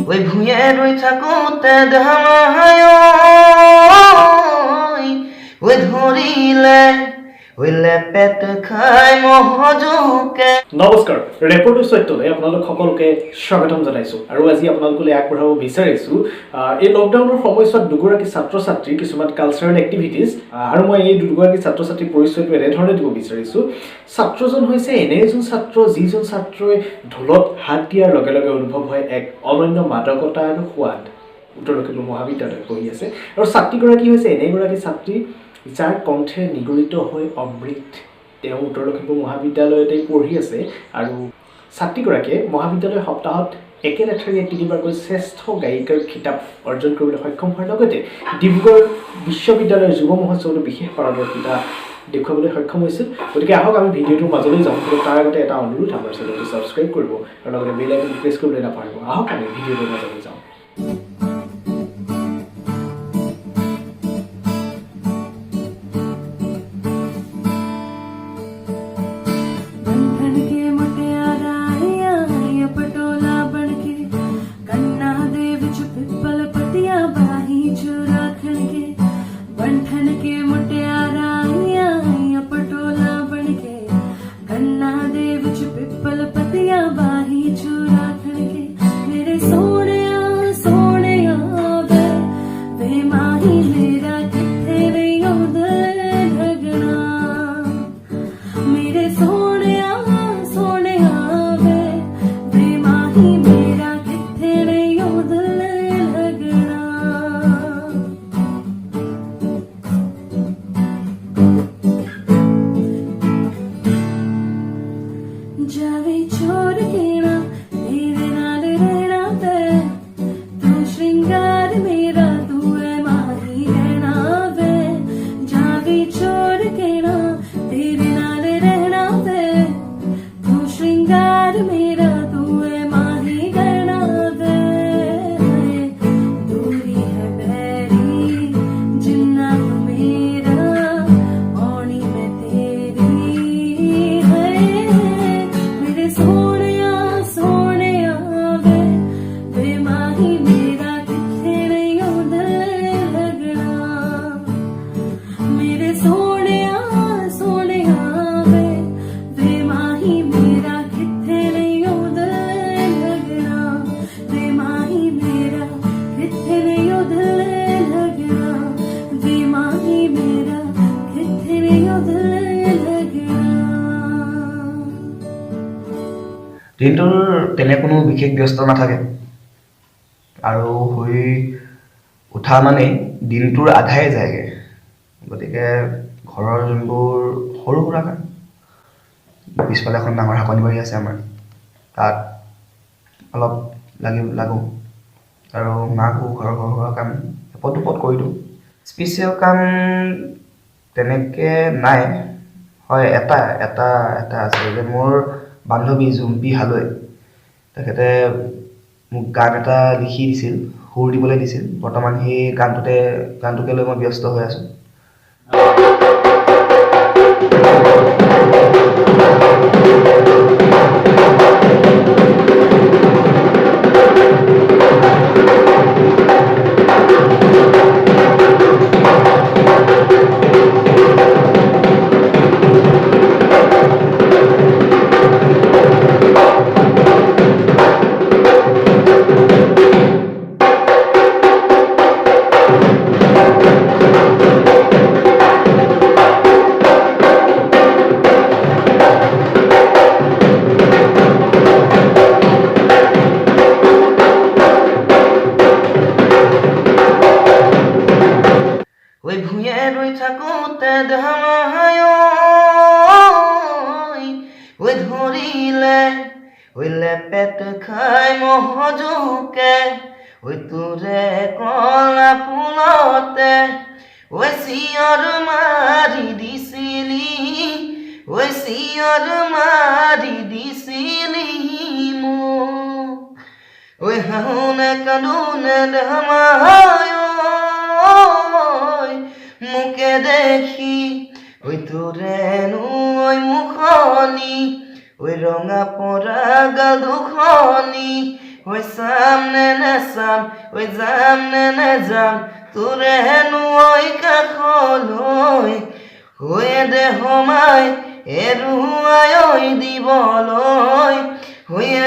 ওই ভুঁয়ে ৰই থাকোতে ধামায় ওই ধৰিলে ওই লেপেট খাই মহজুকে। নমস্কাৰ, ৰেপৰ্টৰ সত্যলৈ আপোনালোক সকলোকে স্বাগতম জনাইছোঁ। আৰু আজি আপোনালোকলৈ আগবঢ়াব বিচাৰিছোঁ এই লকডাউনৰ সময়ছোৱাত দুগৰাকী ছাত্ৰ ছাত্ৰীৰ কিছুমান কালচাৰেল এক্টিভিটিজ, আৰু মই এই দুগৰাকী ছাত্ৰ ছাত্ৰীৰ পৰিচয়টো এনেধৰণে দিব বিচাৰিছোঁ। ছাত্ৰজন হৈছে এনে এজন ছাত্ৰ যিজন ছাত্ৰই ঢোলত হাত দিয়াৰ লগে লগে অনুভৱ হয় এক অনন্য মাদকতা আৰু সোৱাদ। উত্তৰ লখিমপুৰ মহাবিদ্যালয়ত পঢ়ি আছে। আৰু ছাত্ৰীগৰাকী হৈছে এনে এগৰাকী ছাত্ৰী যাৰ কণ্ঠে নিগৰিত হৈ অমৃত। তেওঁ উত্তৰ লখিমপুৰ মহাবিদ্যালয়তে পঢ়ি আছে আৰু ছাত্ৰীগৰাকীয়ে মহাবিদ্যালয় সপ্তাহত একেলেঠাৰিয়ে 3বাৰকৈ শ্ৰেষ্ঠ গায়িকাৰ খিতাপ অৰ্জন কৰিবলৈ সক্ষম হোৱাৰ লগতে ডিব্ৰুগড় বিশ্ববিদ্যালয়ৰ যুৱ মহোৎসৱতো বিশেষ পাৰদৰ্শিতা দেখুৱাবলৈ সক্ষম হৈছিল। গতিকে আহক আমি ভিডিঅ'টোৰ মাজলৈ যাওঁ। কিন্তু তাৰ আগতে এটা অনুৰোধ, আমাৰ চেনেলটো ছাবস্ক্ৰাইব কৰিব আৰু লগতে বেল আইকন প্ৰেছ কৰিবলৈ নাপাহৰিব। আহক আমি ভিডিঅ'টোৰ মাজলৈ যাওঁ। দিনটোৰ তেনে কোনো বিশেষ ব্যস্ত নাথাকে আৰু শুই উঠা মানে দিনটোৰ আধাই যায়গৈ। গতিকে ঘৰৰ যোনবোৰ সৰু সুৰা কাম, পিছফালে এখন ডাঙৰ শাকনি বাৰী আছে আমাৰ, তাত অলপ লাগোঁ আৰু মাকো ঘৰৰ সৰু সুৰা কাম এপদ দুপদ কৰি দিওঁ। স্পেচিয়েল কাম তেনেকৈ নাই। হয়, এটা আছে যে মোৰ বান্ধৱী জুম্পী হালৈ, তেখেতে মোক গান এটা লিখি দিছিল, সুৰ দিবলৈ দিছিল। বৰ্তমান সেই গানটোকে লৈ মই ব্যস্ত হৈ আছোঁ। ওই ভুঁয়ে রই থাকোতে ধামায় ওই ধরিলে ওই লেপেট খাই মহজুকে। ওই তোরে কলা ফুলতে ওই শিয়র মারি দিছিলি, ওই শিয়র মারি দিছিলি মোক। ওই হাহুনে কান্দুনে ধামায় মুখে দেখি ওই তোরে ওই মুখনি, ওই রঙা পরা গাল দুখনি, ঐ চাম নে নেচাম ঐ যাম নে নেযাম তোৰে হেনো ঐ কাষলৈ হৈয়ে দে সমাই এৰুৱাই ঐ দিবলৈ হৈয়ে